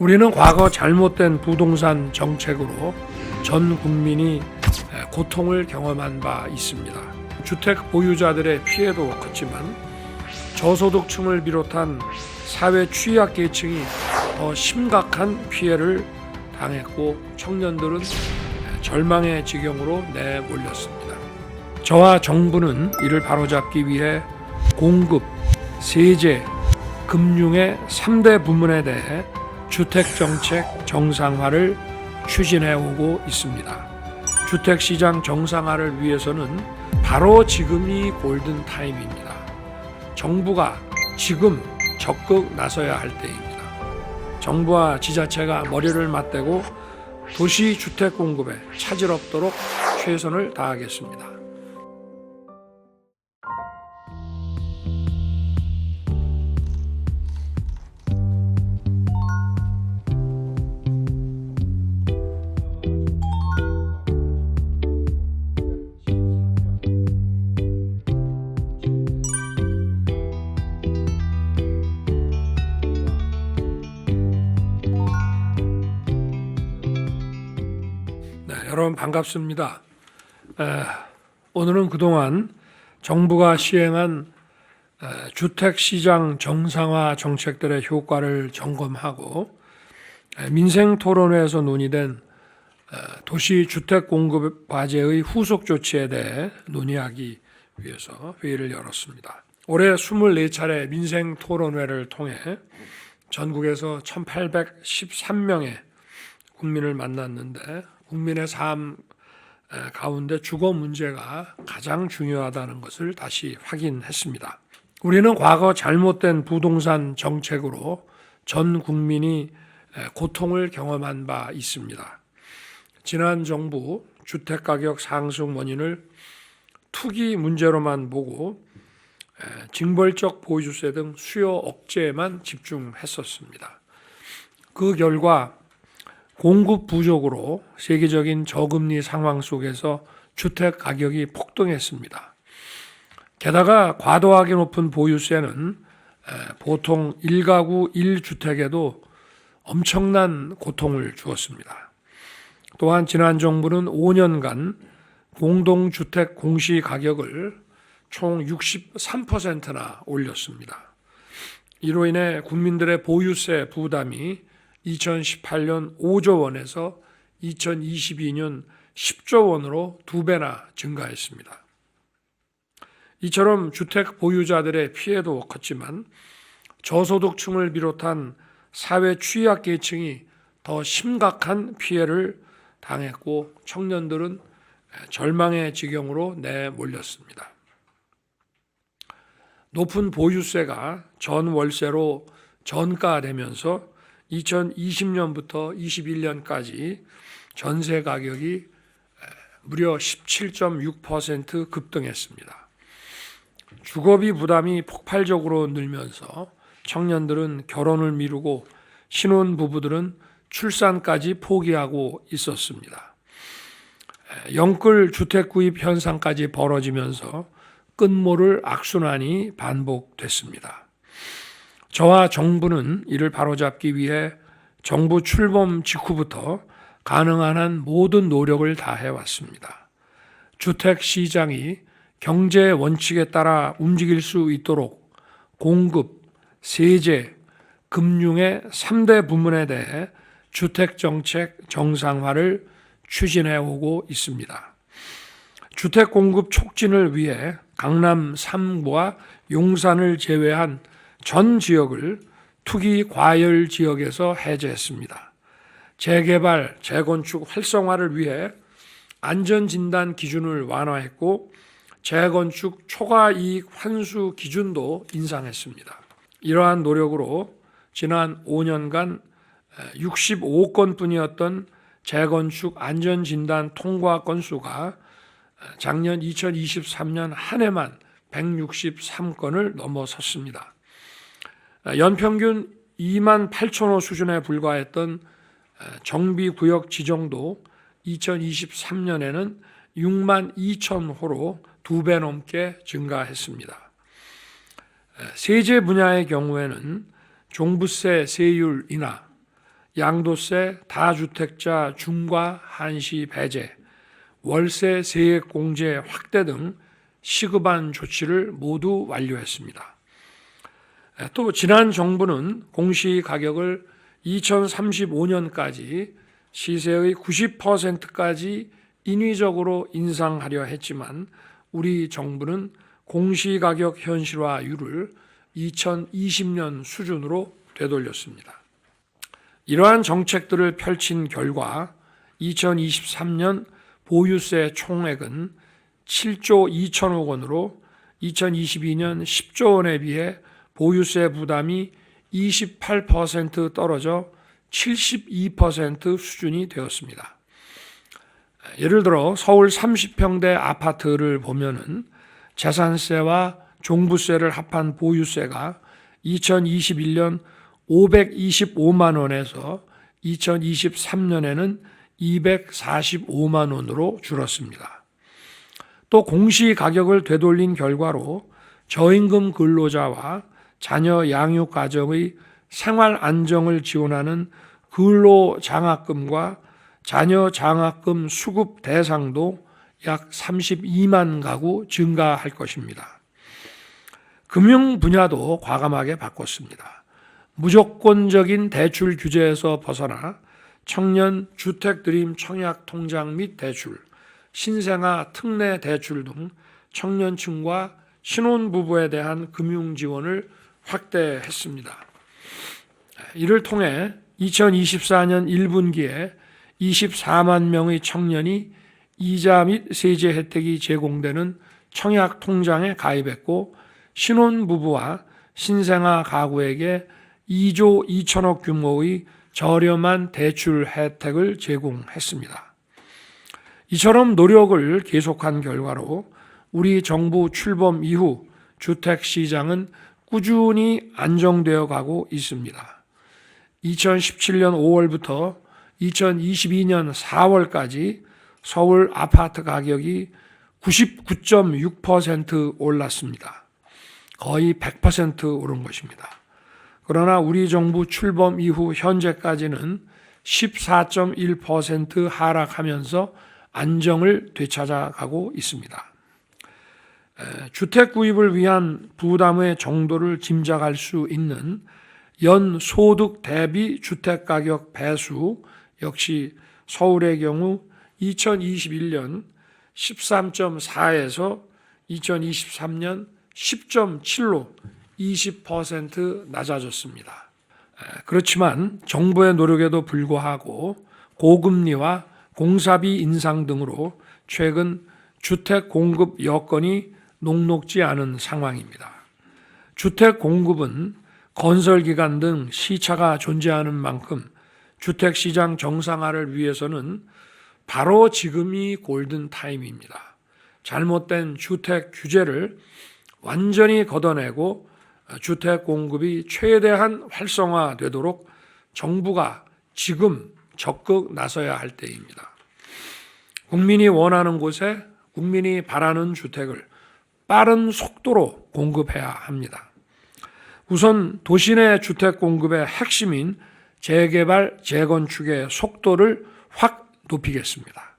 우리는 과거 잘못된 부동산 정책으로 전 국민이 고통을 경험한 바 있습니다. 주택 보유자들의 피해도 컸지만 저소득층을 비롯한 사회 취약계층이 더 심각한 피해를 당했고 청년들은 절망의 지경으로 내몰렸습니다. 저와 정부는 이를 바로잡기 위해 공급, 세제, 금융의 3대 부문에 대해 주택정책 정상화를 추진해오고 있습니다. 주택시장 정상화를 위해서는 바로 지금이 골든타임입니다. 정부가 지금 적극 나서야 할 때입니다. 정부와 지자체가 머리를 맞대고 도시 주택 공급에 차질 없도록 최선을 다하겠습니다. 여러분 반갑습니다. 오늘은 그동안 정부가 시행한 주택시장 정상화 정책들의 효과를 점검하고 민생토론회에서 논의된 도시 주택 공급 과제의 후속 조치에 대해 논의하기 위해서 회의를 열었습니다. 올해 24차례 민생토론회를 통해 전국에서 1,813명의 국민을 만났는데 국민의 삶 가운데 주거 문제가 가장 중요하다는 것을 다시 확인했습니다. 우리는 과거 잘못된 부동산 정책으로 전 국민이 고통을 경험한 바 있습니다. 지난 정부 주택가격 상승 원인을 투기 문제로만 보고 징벌적 보유세 등 수요 억제에만 집중했었습니다. 그 결과 공급 부족으로 세계적인 저금리 상황 속에서 주택 가격이 폭등했습니다. 게다가 과도하게 높은 보유세는 보통 1가구 1주택에도 엄청난 고통을 주었습니다. 또한 지난 정부는 5년간 공동주택 공시가격을 총 63%나 올렸습니다. 이로 인해 국민들의 보유세 부담이 2018년 5조 원에서 2022년 10조 원으로 2배나 증가했습니다. 이처럼 주택 보유자들의 피해도 컸지만 저소득층을 비롯한 사회 취약계층이 더 심각한 피해를 당했고 청년들은 절망의 지경으로 내몰렸습니다. 높은 보유세가 전월세로 전가되면서 2020년부터 21년까지 전세 가격이 무려 17.6% 급등했습니다. 주거비 부담이 폭발적으로 늘면서 청년들은 결혼을 미루고 신혼부부들은 출산까지 포기하고 있었습니다. 영끌 주택 구입 현상까지 벌어지면서 끝모를 악순환이 반복됐습니다. 저와 정부는 이를 바로잡기 위해 정부 출범 직후부터 가능한 한 모든 노력을 다해왔습니다. 주택 시장이 경제 원칙에 따라 움직일 수 있도록 공급, 세제, 금융의 3대 부문에 대해 주택정책 정상화를 추진해오고 있습니다. 주택 공급 촉진을 위해 강남 3구와 용산을 제외한 전 지역을 투기 과열 지역에서 해제했습니다. 재개발, 재건축 활성화를 위해 안전진단 기준을 완화했고 재건축 초과이익 환수 기준도 인상했습니다. 이러한 노력으로 지난 5년간 65건뿐이었던 재건축 안전진단 통과 건수가 작년 2023년 한 해만 163건을 넘어섰습니다. 연평균 2만 8천 호 수준에 불과했던 정비구역 지정도 2023년에는 6만 2천 호로 2배 넘게 증가했습니다. 세제 분야의 경우에는 종부세 세율 인하, 양도세, 다주택자 중과 한시 배제, 월세 세액 공제 확대 등 시급한 조치를 모두 완료했습니다. 또 지난 정부는 공시가격을 2035년까지 시세의 90%까지 인위적으로 인상하려 했지만 우리 정부는 공시가격 현실화율을 2020년 수준으로 되돌렸습니다. 이러한 정책들을 펼친 결과 2023년 보유세 총액은 7조 2천억 원으로 2022년 10조 원에 비해 보유세 부담이 28% 떨어져 72% 수준이 되었습니다. 예를 들어 서울 30평대 아파트를 보면은 재산세와 종부세를 합한 보유세가 2021년 525만 원에서 2023년에는 245만 원으로 줄었습니다. 또 공시가격을 되돌린 결과로 저임금 근로자와 자녀 양육 가정의 생활 안정을 지원하는 근로장학금과 자녀 장학금 수급 대상도 약 32만 가구 증가할 것입니다. 금융 분야도 과감하게 바꿨습니다. 무조건적인 대출 규제에서 벗어나 청년 주택 드림 청약 통장 및 대출, 신생아 특례 대출 등 청년층과 신혼부부에 대한 금융 지원을 확대했습니다. 이를 통해 2024년 1분기에 24만 명의 청년이 이자 및 세제 혜택이 제공되는 청약 통장에 가입했고 신혼부부와 신생아 가구에게 2조 2천억 규모의 저렴한 대출 혜택을 제공했습니다. 이처럼 노력을 계속한 결과로 우리 정부 출범 이후 주택시장은 꾸준히 안정되어 가고 있습니다. 2017년 5월부터 2022년 4월까지 서울 아파트 가격이 99.6% 올랐습니다. 거의 100% 오른 것입니다. 그러나 우리 정부 출범 이후 현재까지는 14.1% 하락하면서 안정을 되찾아가고 있습니다. 주택 구입을 위한 부담의 정도를 짐작할 수 있는 연소득 대비 주택가격 배수 역시 서울의 경우 2021년 13.4에서 2023년 10.7로 20% 낮아졌습니다. 그렇지만 정부의 노력에도 불구하고 고금리와 공사비 인상 등으로 최근 주택 공급 여건이 녹록지 않은 상황입니다. 주택 공급은 건설기간 등 시차가 존재하는 만큼 주택시장 정상화를 위해서는 바로 지금이 골든타임입니다. 잘못된 주택 규제를 완전히 걷어내고 주택 공급이 최대한 활성화되도록 정부가 지금 적극 나서야 할 때입니다. 국민이 원하는 곳에 국민이 바라는 주택을 빠른 속도로 공급해야 합니다. 우선 도시 내 주택 공급의 핵심인 재개발, 재건축의 속도를 확 높이겠습니다.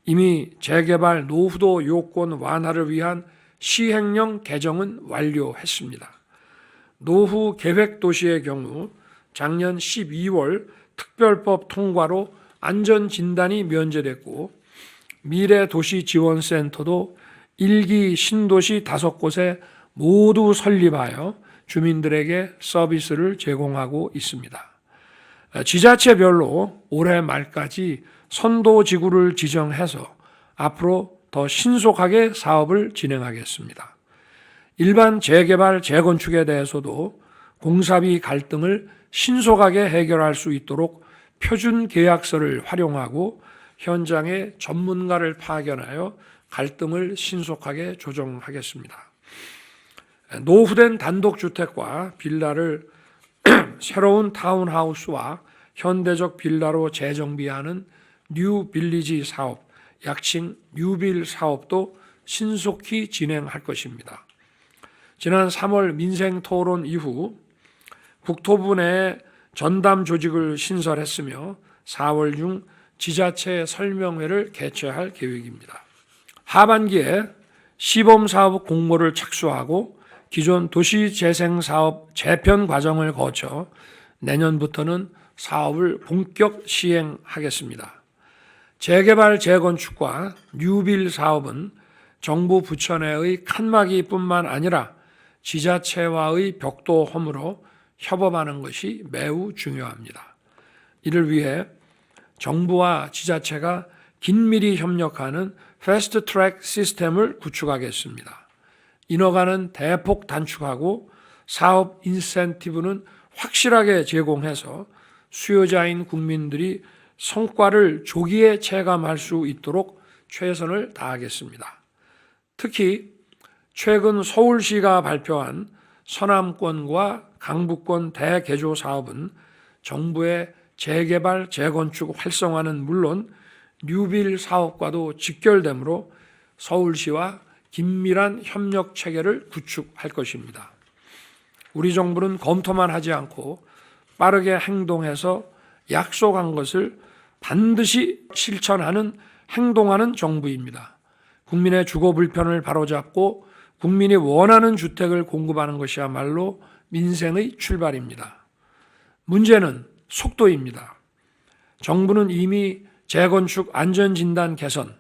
이미 재개발 노후도 요건 완화를 위한 시행령 개정은 완료했습니다. 노후 계획 도시의 경우 작년 12월 특별법 통과로 안전진단이 면제됐고 미래도시지원센터도 1기 신도시 5곳에 모두 설립하여 주민들에게 서비스를 제공하고 있습니다. 지자체별로 올해 말까지 선도지구를 지정해서 앞으로 더 신속하게 사업을 진행하겠습니다. 일반 재개발, 재건축에 대해서도 공사비 갈등을 신속하게 해결할 수 있도록 표준 계약서를 활용하고 현장에 전문가를 파견하여 갈등을 신속하게 조정하겠습니다. 노후된 단독주택과 빌라를 새로운 타운하우스와 현대적 빌라로 재정비하는 뉴빌리지 사업, 약칭 뉴빌 사업도 신속히 진행할 것입니다. 지난 3월 민생토론 이후 국토부 내 전담 조직을 신설했으며 4월 중 지자체 설명회를 개최할 계획입니다. 하반기에 시범사업 공모를 착수하고 기존 도시재생사업 재편 과정을 거쳐 내년부터는 사업을 본격 시행하겠습니다. 재개발 재건축과 뉴빌 사업은 정부 부처 내의 칸막이뿐만 아니라 지자체와의 벽도 홈으로 협업하는 것이 매우 중요합니다. 이를 위해 정부와 지자체가 긴밀히 협력하는 패스트트랙 시스템을 구축하겠습니다. 인허가는 대폭 단축하고 사업 인센티브는 확실하게 제공해서 수요자인 국민들이 성과를 조기에 체감할 수 있도록 최선을 다하겠습니다. 특히 최근 서울시가 발표한 서남권과 강북권 대개조 사업은 정부의 재개발, 재건축 활성화는 물론 뉴빌 사업과도 직결되므로 서울시와 긴밀한 협력 체계를 구축할 것입니다. 우리 정부는 검토만 하지 않고 빠르게 행동해서 약속한 것을 반드시 실천하는 행동하는 정부입니다. 국민의 주거 불편을 바로잡고 국민이 원하는 주택을 공급하는 것이야말로 민생의 출발입니다. 문제는 속도입니다. 정부는 이미 재건축 안전진단 개선,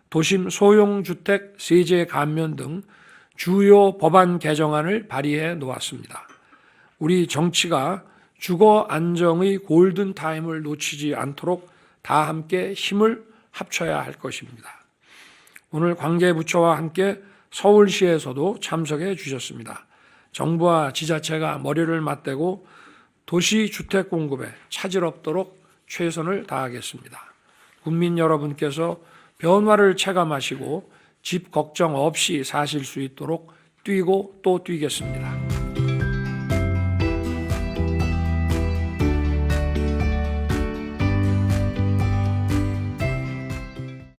도심 소형주택 세제 감면 등 주요 법안 개정안을 발의해 놓았습니다. 우리 정치가 주거 안정의 골든타임을 놓치지 않도록 다 함께 힘을 합쳐야 할 것입니다. 오늘 관계부처와 함께 서울시에서도 참석해 주셨습니다. 정부와 지자체가 머리를 맞대고 도시 주택 공급에 차질 없도록 최선을 다하겠습니다. 국민 여러분께서 변화를 체감하시고 집 걱정 없이 사실 수 있도록 뛰고 또 뛰겠습니다.